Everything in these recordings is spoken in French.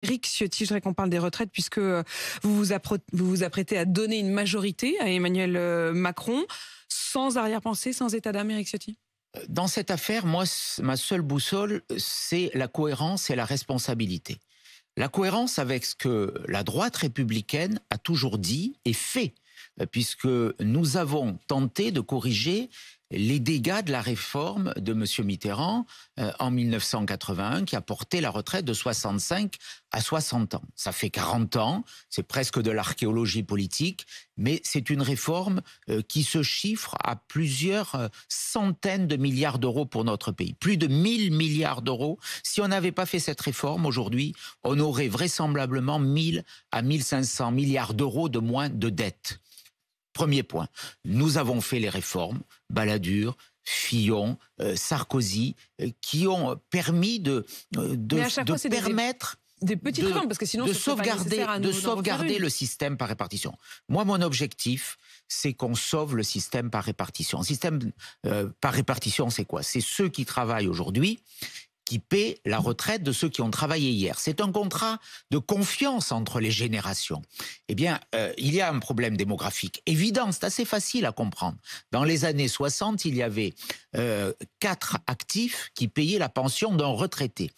Éric Ciotti, je voudrais qu'on parle des retraites puisque vous vous apprêtez à donner une majorité à Emmanuel Macron, sans arrière-pensée, sans état d'âme, Éric Ciotti. Dans cette affaire, moi, ma seule boussole, c'est la cohérence et la responsabilité. La cohérence avec ce que la droite républicaine a toujours dit et fait, puisque nous avons tenté de corriger les dégâts de la réforme de M. Mitterrand en 1981, qui a porté la retraite de 65 à 60 ans. Ça fait 40 ans, c'est presque de l'archéologie politique, mais c'est une réforme qui se chiffre à plusieurs centaines de milliards d'euros pour notre pays. Plus de 1000 milliards d'euros. Si on n'avait pas fait cette réforme, aujourd'hui, on aurait vraisemblablement 1000 à 1500 milliards d'euros de moins de dettes. Premier point, nous avons fait les réformes, Balladur, Fillon, Sarkozy, qui ont permis de permettre des petites réformes, parce que sinon de sauvegarder le système par répartition. Moi, mon objectif, c'est qu'on sauve le système par répartition. Un système par répartition, c'est quoi? C'est ceux qui travaillent aujourd'hui qui paient la retraite de ceux qui ont travaillé hier. C'est un contrat de confiance entre les générations. Eh bien, il y a un problème démographique évident, c'est assez facile à comprendre. Dans les années 60, il y avait 4 actifs qui payaient la pension d'un retraité.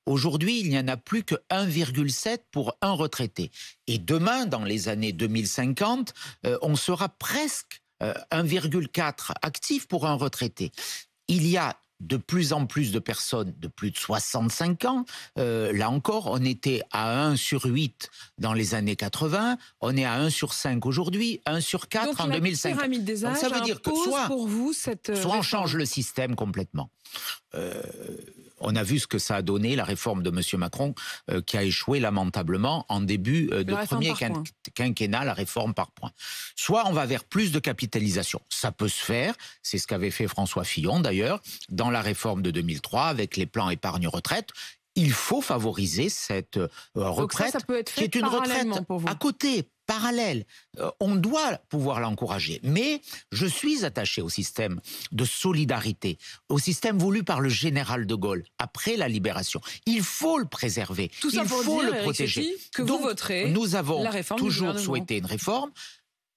Aujourd'hui, il n'y en a plus que 1,7 pour un retraité. Et demain, dans les années 2050, on sera presque 1,4 actifs pour un retraité. Il y a de plus en plus de personnes de plus de 65 ans. Là encore, on était à 1 sur 8 dans les années 80. On est à 1 sur 5 aujourd'hui, 1 sur 4 Donc, en 2050. Pyramide des âges. Donc ça veut dire que soit on change le système complètement. On a vu ce que ça a donné, la réforme de M. Macron, qui a échoué lamentablement en début de premier quinquennat, la réforme par points. Soit on va vers plus de capitalisation. Ça peut se faire, c'est ce qu'avait fait François Fillon d'ailleurs, dans la réforme de 2003, avec les plans épargne-retraite. Il faut favoriser cette retraite, ça peut être fait qui est une retraite pour vous. à côté, parallèle. On doit pouvoir l'encourager. Mais je suis attaché au système de solidarité, au système voulu par le général de Gaulle, après la libération. Il faut le préserver, il faut le protéger. Que vous voterez nous avons la réforme toujours souhaité une réforme.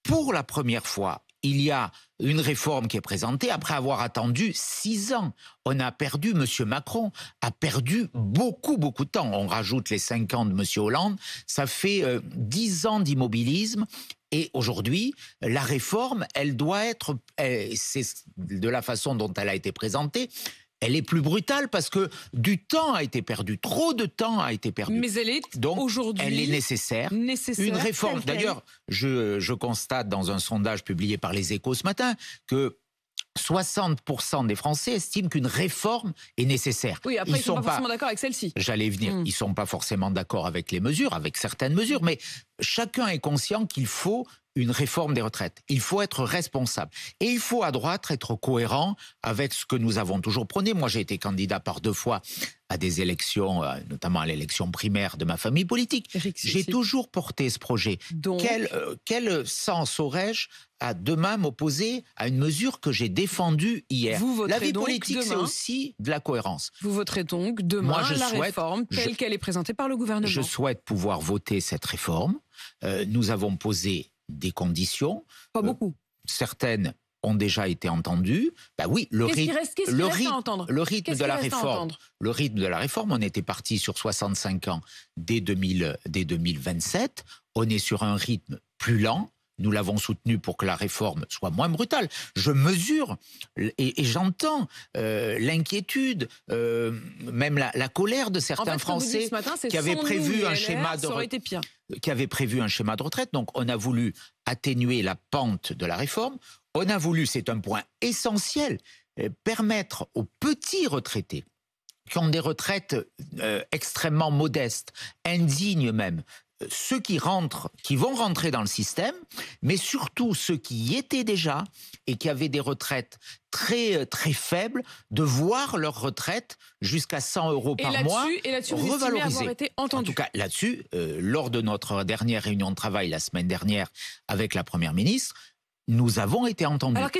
Pour la première fois, il y a une réforme qui est présentée après avoir attendu 6 ans. On a perdu, M. Macron a perdu beaucoup de temps. On rajoute les 5 ans de M. Hollande, ça fait 10 ans d'immobilisme. Et aujourd'hui, la réforme, elle doit être, c'est de la façon dont elle a été présentée, elle est plus brutale parce que du temps a été perdu, trop de temps a été perdu. Mais elle est aujourd'hui, elle est nécessaire. Une réforme. D'ailleurs, je constate dans un sondage publié par Les Échos ce matin que 60% des Français estiment qu'une réforme est nécessaire. Oui, après, ils ne sont pas forcément d'accord avec celle-ci. J'allais venir. Ils ne sont pas forcément d'accord avec les mesures, avec certaines mesures, mais chacun est conscient qu'il faut une réforme des retraites. Il faut être responsable. Et il faut, à droite, être cohérent avec ce que nous avons toujours prôné. Moi, j'ai été candidat par 2 fois à des élections, notamment à l'élection primaire de ma famille politique. J'ai toujours porté ce projet. Donc... Quel sens aurais-je à demain m'opposer à une mesure que j'ai défendue hier? La vie politique, c'est aussi de la cohérence. Vous voterez donc demain la réforme telle qu'elle est présentée par le gouvernement. Je souhaite pouvoir voter cette réforme. Nous avons posé des conditions. Pas beaucoup. Certaines ont déjà été entendues. Ben oui, le rythme de la réforme, on était parti sur 65 ans dès 2027. On est sur un rythme plus lent. Nous l'avons soutenu pour que la réforme soit moins brutale. Je mesure et j'entends l'inquiétude, même la colère de certains Français qui avaient prévu un schéma de retraite. Donc on a voulu atténuer la pente de la réforme. On a voulu, c'est un point essentiel, permettre aux petits retraités qui ont des retraites extrêmement modestes, indignes même, ceux qui vont rentrer dans le système, mais surtout ceux qui y étaient déjà et qui avaient des retraites très, très faibles, de voir leur retraite jusqu'à 100 € par mois revalorisée. En tout cas, là-dessus, lors de notre dernière réunion de travail la semaine dernière avec la Première ministre, nous avons été entendus. Alors,